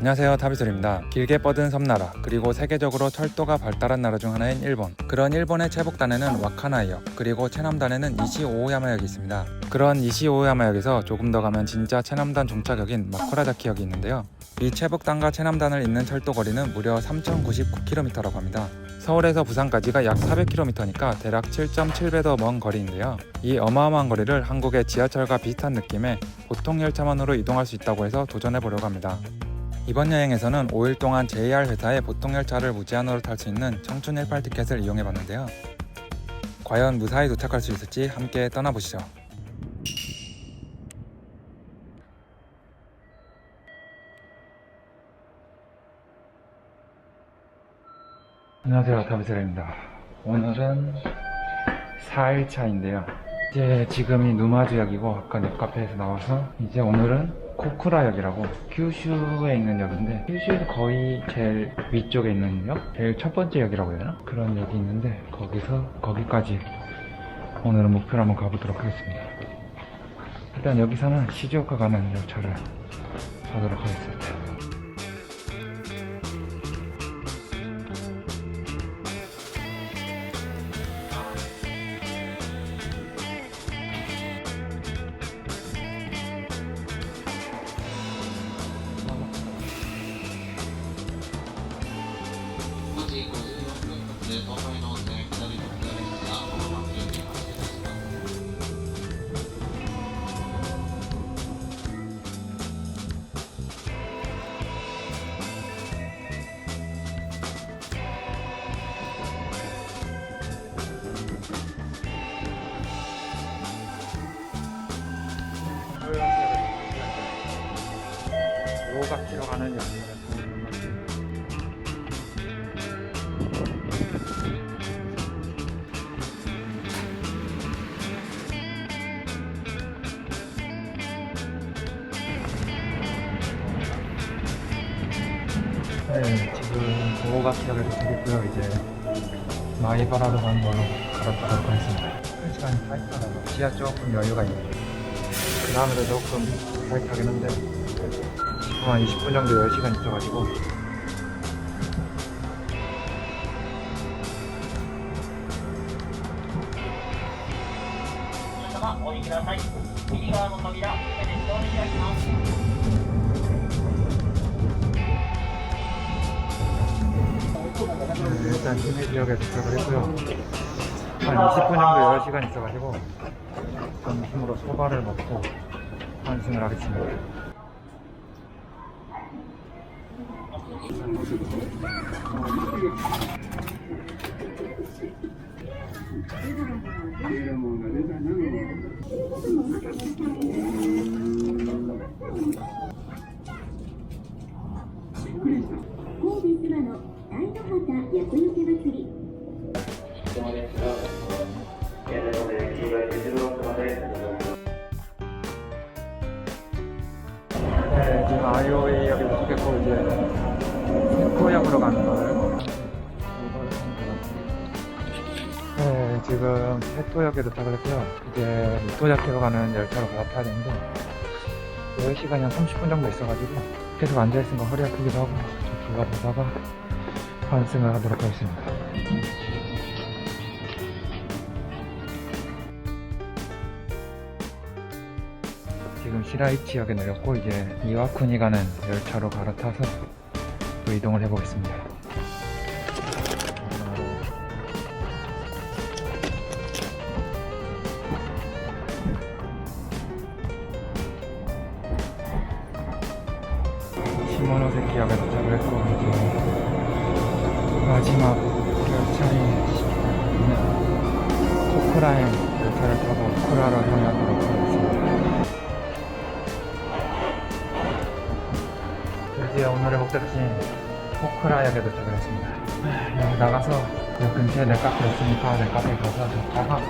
안녕하세요, 타비솔입니다. 길게 뻗은 섬나라, 그리고 세계적으로 철도가 발달한 나라 중 하나인 일본. 그런 일본의 체북단에는 와카나이역, 그리고 체남단에는 이시오오야마역이 있습니다. 그런 이시오오야마역에서 조금 더 가면 진짜 체남단 종착역인 마쿠라자키역이 있는데요. 이 체북단과 체남단을 잇는 철도 거리는 무려 3099km라고 합니다. 서울에서 부산까지가 약 400km니까 대략 7.7배 더 먼 거리인데요. 이 어마어마한 거리를 한국의 지하철과 비슷한 느낌의 보통 열차만으로 이동할 수 있다고 해서 도전해보려고 합니다. 이번 여행에서는 5일 동안 JR 회사의 보통 열차를 무제한으로 탈 수 있는 청춘 18 티켓을 이용해봤는데요. 과연 무사히 도착할 수 있을지 함께 떠나보시죠. 안녕하세요, 타비셀입니다. 오늘은 4일차인데요. 이제 지금이 누마즈역이고 아까 넷카페에서 나와서 이제 오늘은 코쿠라역이라고 kyushu에 있는 역인데, kyushu에서 거의 제일 위쪽에 있는 역? 제일 첫 번째 역이라고 해야 되나? 그런 역이 있는데 거기까지 오늘은 목표로 한번 가보도록 하겠습니다. 일단 여기서는 시즈오카 가는 열차를 타도록 하겠습니다. 로가키로 가는 열차를 타는 겁니다. 네, 지금 도가키역에 도착했고요. 이제 마이바라로 가는 걸로 갈아타도록 하겠습니다. 1시간이 다 있더라고요. 지하 조금 여유가 있네요. 그 다음에도 조금 타이트하긴 한데 지금 한 20분 정도 여유 시간 있어가지고 일단 시내 지역에 도착을 했고요. 한 20분 정도 여유 시간 있어가지고 점심으로 소바를 먹고 환승을 하겠습니다. 네, 지금 아이오이역에 도착했고 이제 세코역으로 가는 거예요. 네, 지금 세토역에 도착을 했고요. 이제 무토자키로 가는 열차로 갈아타야 되는데 여유 시간이 한 30분 정도 있어가지고 계속 앉아있으니까 허리 아프기도 하고 좀 기다리다가 환승을 하도록 하겠습니다. 지금 시라이치역에 내렸고 이제 이와쿠니 가는 열차로 갈아타서 또 이동을 해보겠습니다. 시모노세키역에 도착을 했고 이제 마지막 열차인 코쿠라행 열차를 타고 쿠라로 향하도록 하겠습니다. 드디어 오늘의 목적지인 코쿠라역에 도착을 했습니다. 여기 나가서 여 근처에 넷카페 있으니까 넷카페에 가서 줬다가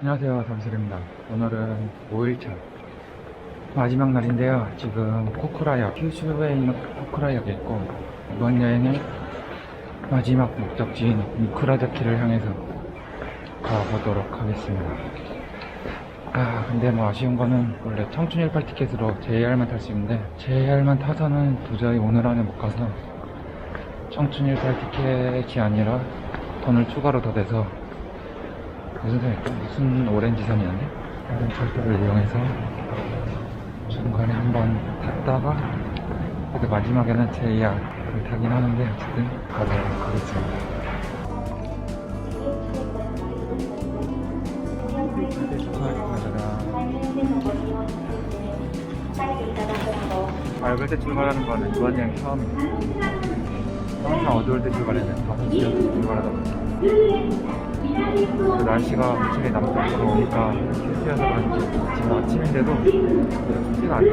안녕하세요, 잠실입니다. 오늘은 5일차 마지막 날인데요. 지금 코쿠라역, kyushu에 있는 코쿠라역에 있고, 이번 여행의 마지막 목적지인 미쿠라자키를 향해서 가보도록 하겠습니다. 근데 뭐 아쉬운 거는 원래 청춘 18 티켓으로 JR만 탈 수 있는데 JR만 타서는 도저히 오늘 안에 못 가서 청춘 18 티켓이 아니라 돈을 추가로 더 내서 무슨 선이었죠? 무슨 오렌지 선이었네? 다른 철도를 이용해서 중간에 한번 탔다가 그래도 마지막에는 JR을 타긴 하는데 어쨌든 가도록 하겠습니다. 밝을 때 출발하는 거는 이번 여행 처음이에요. 항상 어두울 때 출발해요. 5시에 출발하다 보니까 날씨가 확실히 남쪽으로 오니까 습해서 그런지 지금 아침인데도 습지가 않아요.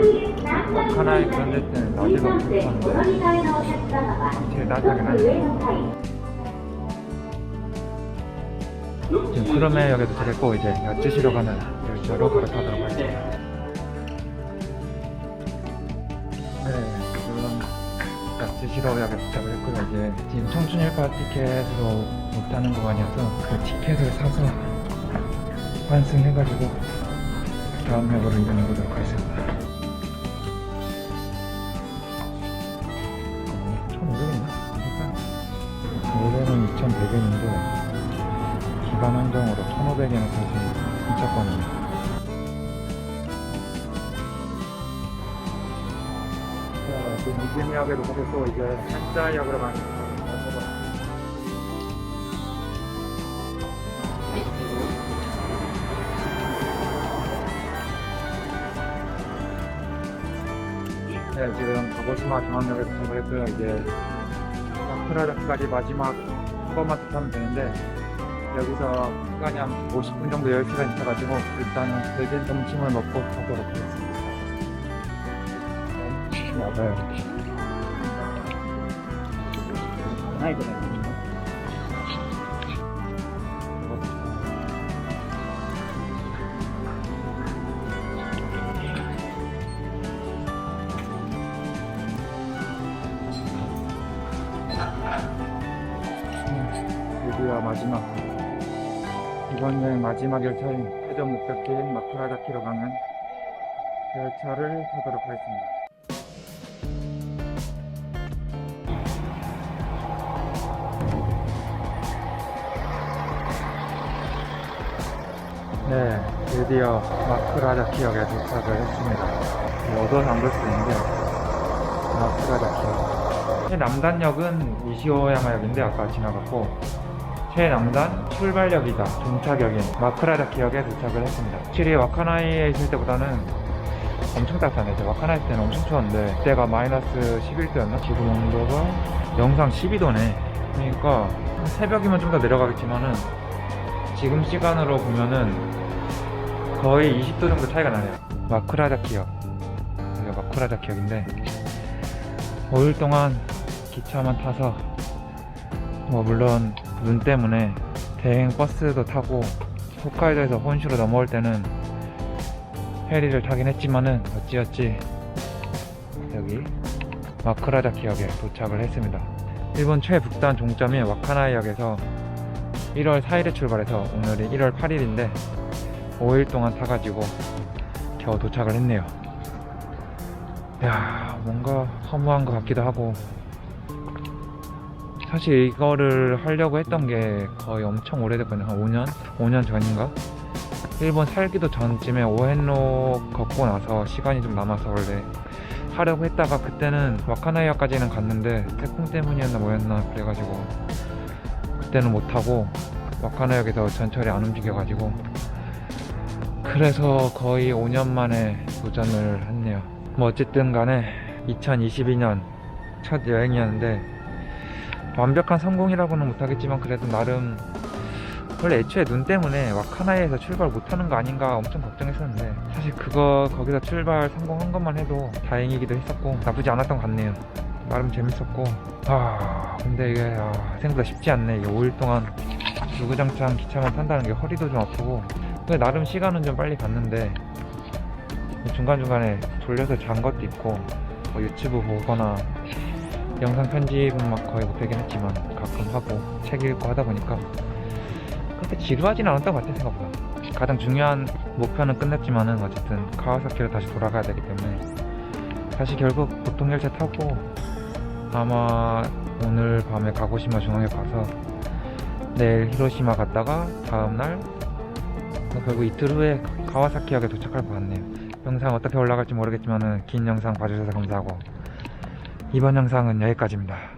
와카나이 그런 데 때는 낮에도 엄청 추웠는데 확실히 따뜻하긴 하네요. 지금 크로메 역에 도착했고 이제 야츠시로 가는 열차로 갈아타도록 할게요. 네, 지금 야츠시로역에 도착을 했고요. 이제 지금 청춘 18 티켓으로 못 타는 구간이어서 그 티켓을 사서 환승해가지고 다음 역으로 이동해보도록 하겠습니다. 1,500원인가? 원래는 2,100원인데 기간 한정으로 1,500원에 탈 수 있는 승차권입니다. 지금 이즈미역에 도착했고 이제 한자역으로 가는 겁니다. 네, 지금 가고시마 중앙역에 도착을 했고요. 이제 마쿠라자키까지 마지막 한 번만 더 타면 되는데 여기서 시간이 한 50분 정도 여유 시간이 있어가지고 일단은 늦은 점심을 먹고 가도록 하겠습니다. 맞아요. 드디어 마지막 이번 여행 마지막 열차인 최종 목적지인 마쿠라자키로 가는 열차를 타도록 하겠습니다. 네, 드디어 마쿠라자키역에 도착을 했습니다. 어두워서 안 볼 수 있는데 마쿠라자키역 최남단역은 이시오야마역인데 아까 지나갔고 최남단 출발역이자 종착역인 마쿠라자키역에 도착을 했습니다. 확실히 와카나이에 있을 때보다는 엄청 따뜻하네요. 와카나이 때는 엄청 추웠는데 그때가 마이너스 11도였나? 지금 온도가 영상 12도네. 그러니까 새벽이면 좀 더 내려가겠지만은 지금 시간으로 보면은 거의 20도 정도 차이가 나네요. 마쿠라자키역, 여기가 마쿠라자키역인데 5일 동안 기차만 타서 뭐 물론 눈 때문에 대행 버스도 타고 홋카이도에서 혼슈로 넘어올 때는 페리를 타긴 했지만은 어찌어찌 여기 마쿠라자키역에 도착을 했습니다. 일본 최북단 종점인 와카나이역에서 1월 4일에 출발해서 오늘이 1월 8일인데 5일 동안 타가지고 겨우 도착을 했네요. 야, 뭔가 허무한 것 같기도 하고 사실 이거를 하려고 했던 게 거의 엄청 오래됐거든요. 한 5년 전인가? 일본 살기도 전쯤에 오헨로 걷고 나서 시간이 좀 남아서 원래 하려고 했다가 그때는 와카나이역까지는 갔는데 태풍 때문이었나 뭐였나 그래가지고 그때는 못하고 와카나역에서 전철이 안 움직여가지고 그래서 거의 5년 만에 도전을 했네요. 뭐 어쨌든 간에 2022년 첫 여행이었는데 완벽한 성공이라고는 못하겠지만 그래도 나름 원래 애초에 눈 때문에 와카나이에서 출발 못하는 거 아닌가 엄청 걱정했었는데 사실 거기서 출발 성공한 것만 해도 다행이기도 했었고 나쁘지 않았던 것 같네요. 나름 재밌었고 근데 이게 생각보다 쉽지 않네. 이게 5일 동안 주구장창 기차만 탄다는 게 허리도 좀 아프고 근데 나름 시간은 좀 빨리 갔는데 중간중간에 졸려서 잔 것도 있고 뭐 유튜브 보거나 영상 편집은 막 거의 못하긴 했지만 가끔 하고 책 읽고 하다 보니까 그렇게 지루하진 않았던 것 같아. 생각보다 가장 중요한 목표는 끝냈지만은 어쨌든 카와사키로 다시 돌아가야 되기 때문에 다시 결국 보통열차 타고 아마 오늘 밤에 가고시마 중앙에 가서 내일 히로시마 갔다가 다음날 결국 이틀 후에 가와사키역에 도착할 것 같네요. 영상 어떻게 올라갈지 모르겠지만은 긴 영상 봐주셔서 감사하고 이번 영상은 여기까지입니다.